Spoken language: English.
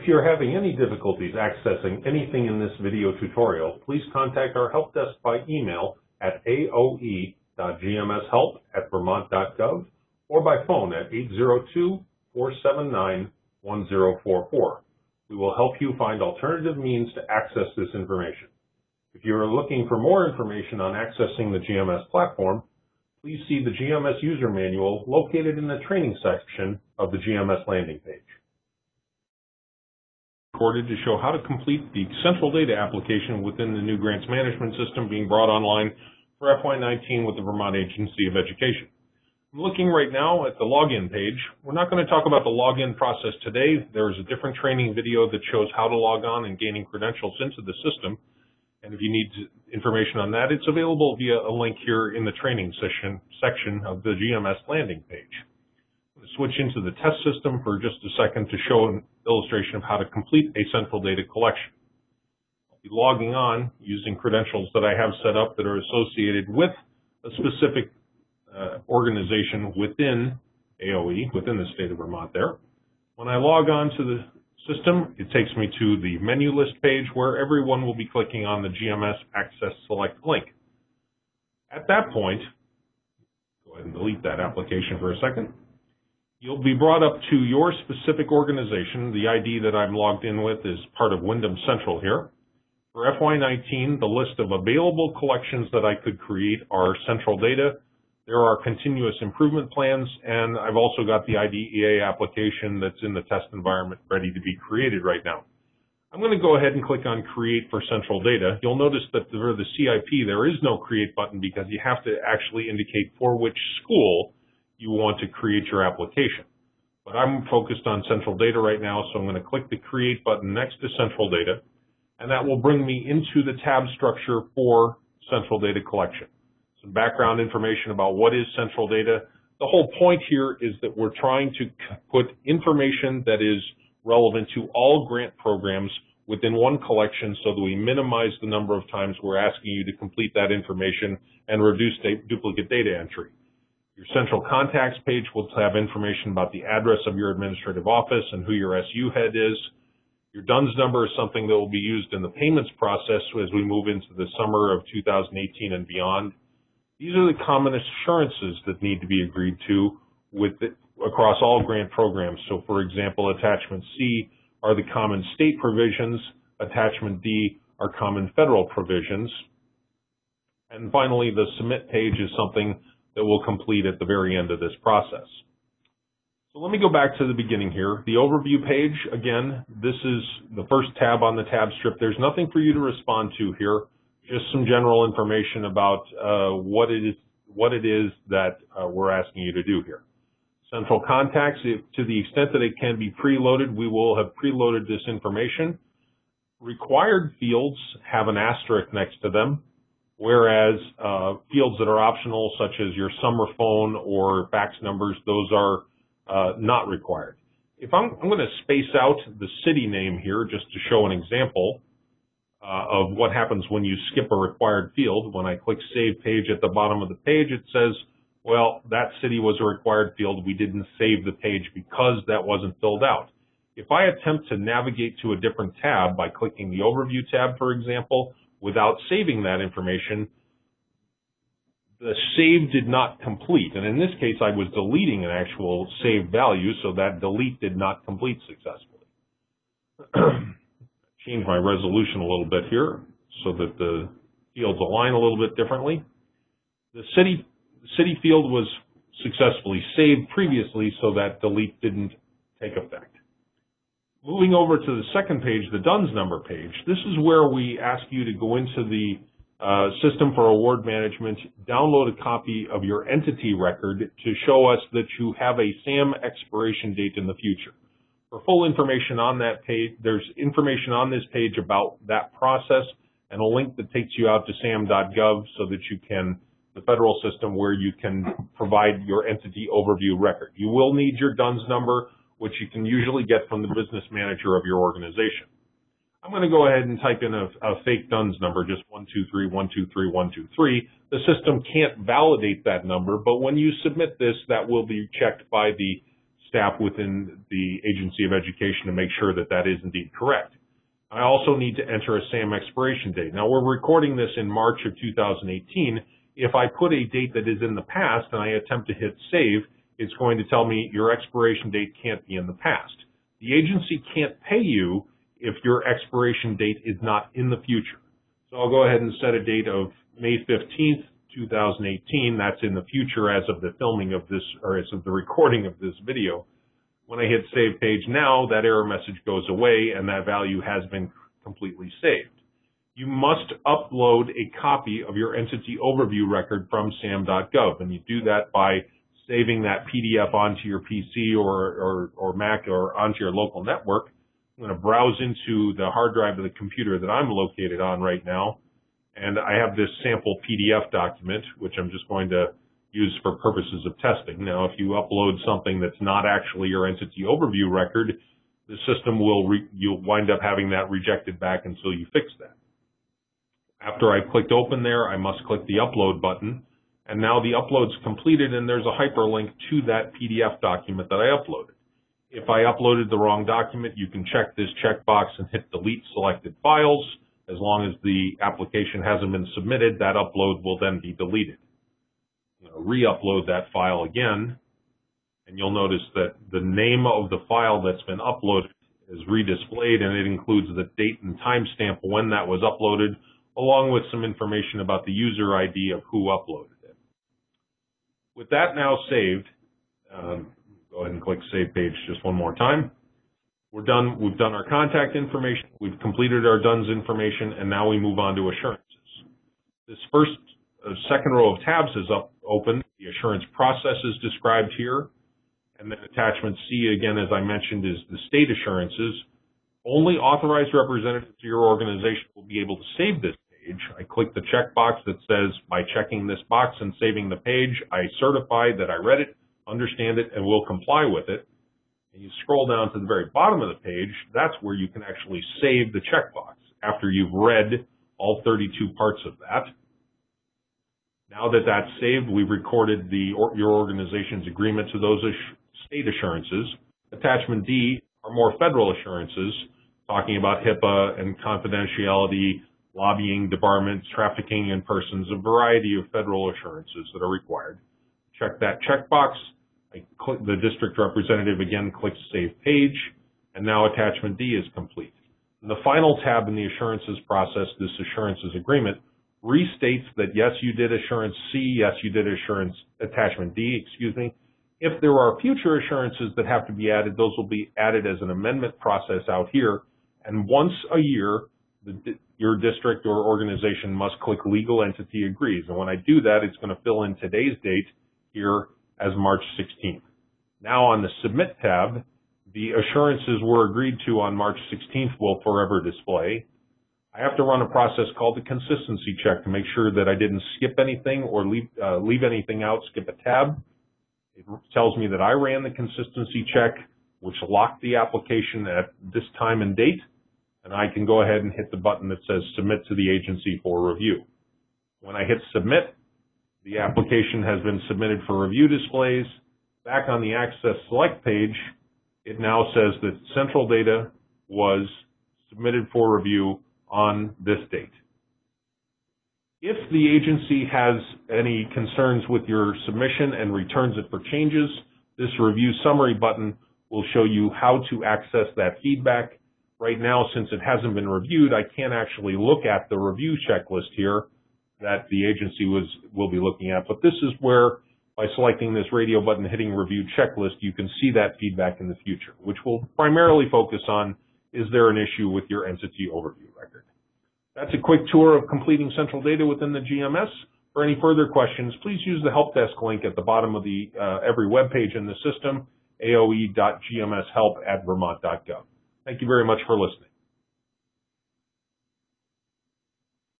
If you're having any difficulties accessing anything in this video tutorial, please contact our help desk by email at aoe.gmshelp@vermont.gov or by phone at 802-479-1044. We will help you find alternative means to access this information. If you are looking for more information on accessing the GMS platform, please see the GMS user manual located in the training section of the GMS landing page. Recorded to show how to complete the central data application within the new grants management system being brought online for FY19 with the Vermont Agency of Education. I'm looking right now at the login page. We're not going to talk about the login process today. There's a different training video that shows how to log on and gaining credentials into the system. And if you need information on that, it's available via a link here in the training section of the GMS landing page. I'm going to switch into the test system for just a second to show an illustration of how to complete a central data collection. I'll be logging on using credentials that I have set up that are associated with a specific organization within AOE, within the state of Vermont there. When I log on to the system, it takes me to the menu list page where everyone will be clicking on the GMS Access Select link. At that point, go ahead and delete that application for a second. You'll be brought up to your specific organization. The ID that I'm logged in with is part of Wyndham Central here. For FY19, the list of available collections that I could create are central data. There are continuous improvement plans, and I've also got the IDEA application that's in the test environment ready to be created right now. I'm going to go ahead and click on Create for Central Data. You'll notice that for the CIP, there is no Create button because you have to actually indicate for which school you want to create your application. But I'm focused on Central Data right now, so I'm going to click the Create button next to Central Data, and that will bring me into the tab structure for Central Data Collection. Background information about what is central data. The whole point here is that we're trying to put information that is relevant to all grant programs within one collection so that we minimize the number of times we're asking you to complete that information and reduce duplicate data entry. Your central contacts page will have information about the address of your administrative office and who your SU head is. Your DUNS number is something that will be used in the payments process as we move into the summer of 2018 and beyond. These are the common assurances that need to be agreed to across all grant programs. So, for example, Attachment C are the common state provisions. Attachment D are common federal provisions. And finally, the Submit page is something that we'll complete at the very end of this process. So let me go back to the beginning here. The Overview page, again, this is the first tab on the tab strip. There's nothing for you to respond to here. Just some general information about what it is that we're asking you to do here. Central contacts, to the extent that it can be preloaded, we will have preloaded this information. Required fields have an asterisk next to them, whereas fields that are optional, such as your summer phone or fax numbers, those are not required. If I'm going to space out the city name here just to show an example of what happens when you skip a required field. When I click Save Page at the bottom of the page, it says, well, that city was a required field. We didn't save the page because that wasn't filled out. If I attempt to navigate to a different tab by clicking the Overview tab, for example, without saving that information, the save did not complete. And in this case, I was deleting an actual saved value, so that delete did not complete successfully. Change my resolution a little bit here so that the fields align a little bit differently. The city field was successfully saved previously, so that delete didn't take effect. Moving over to the second page, the DUNS number page, this is where we ask you to go into the System for Award Management, download a copy of your entity record to show us that you have a SAM expiration date in the future. For full information on that page, there's information on this page about that process and a link that takes you out to sam.gov so that you can, the federal system where you can provide your entity overview record. You will need your DUNS number, which you can usually get from the business manager of your organization. I'm going to go ahead and type in a fake DUNS number, just 123-123-123. The system can't validate that number, but when you submit this, that will be checked by the staff within the Agency of Education to make sure that that is indeed correct. I also need to enter a SAM expiration date. Now, we're recording this in March of 2018. If I put a date that is in the past and I attempt to hit save, it's going to tell me your expiration date can't be in the past. The agency can't pay you if your expiration date is not in the future. So I'll go ahead and set a date of May 15th, 2018. That's in the future as of the filming of this, or as of the recording of this video. When I hit Save Page Now, that error message goes away and that value has been completely saved. You must upload a copy of your entity overview record from SAM.gov, and you do that by saving that PDF onto your PC or Mac or onto your local network. I'm going to browse into the hard drive of the computer that I'm located on right now, and I have this sample PDF document, which I'm just going to use for purposes of testing. Now, if you upload something that's not actually your entity overview record, the system you'll wind up having that rejected back until you fix that. After I clicked open there, I must click the upload button, and now the upload's completed and there's a hyperlink to that PDF document that I uploaded. If I uploaded the wrong document, you can check this checkbox and hit delete selected files. As long as the application hasn't been submitted, that upload will then be deleted. Re-upload that file again, and you'll notice that the name of the file that's been uploaded is redisplayed, and it includes the date and timestamp when that was uploaded, along with some information about the user ID of who uploaded it. With that now saved, go ahead and click Save Page just one more time. We're done. We've done our contact information. We've completed our DUNS information, and now we move on to assurances. This second row of tabs is open. The assurance process is described here. And then attachment C, again, as I mentioned, is the state assurances. Only authorized representatives of your organization will be able to save this page. I click the checkbox that says, by checking this box and saving the page, I certify that I read it, understand it, and will comply with it. And you scroll down to the very bottom of the page, that's where you can actually save the checkbox after you've read all 32 parts of that. Now that that's saved, we've recorded your organization's agreement to those state assurances. Attachment D are more federal assurances, talking about HIPAA and confidentiality, lobbying, debarment, trafficking in persons, a variety of federal assurances that are required. Check that checkbox. The district representative again clicks Save Page, and now attachment D is complete. And the final tab in the assurances process, this assurances agreement, restates that yes, you did assurance C, yes, you did assurance attachment D, excuse me. If there are future assurances that have to be added, those will be added as an amendment process out here. And once a year, your district or organization must click Legal Entity Agrees. And when I do that, it's going to fill in today's date here as March 16th. Now on the Submit tab, the assurances were agreed to on March 16th will forever display. I have to run a process called the consistency check to make sure that I didn't skip anything or leave anything out, skip a tab. It tells me that I ran the consistency check, which locked the application at this time and date, and I can go ahead and hit the button that says Submit to the agency for review. When I hit Submit, the application has been submitted for review displays. Back on the Access Select page, it now says that central data was submitted for review on this date. If the agency has any concerns with your submission and returns it for changes, this Review Summary button will show you how to access that feedback. Right now, since it hasn't been reviewed, I can't actually look at the review checklist here that the agency will be looking at. But this is where, by selecting this radio button, hitting Review Checklist, you can see that feedback in the future, which will primarily focus on, is there an issue with your entity overview record? That's a quick tour of completing central data within the GMS. For any further questions, please use the help desk link at the bottom of every web page in the system, aoe.gmshelp@vermont.gov. Thank you very much for listening.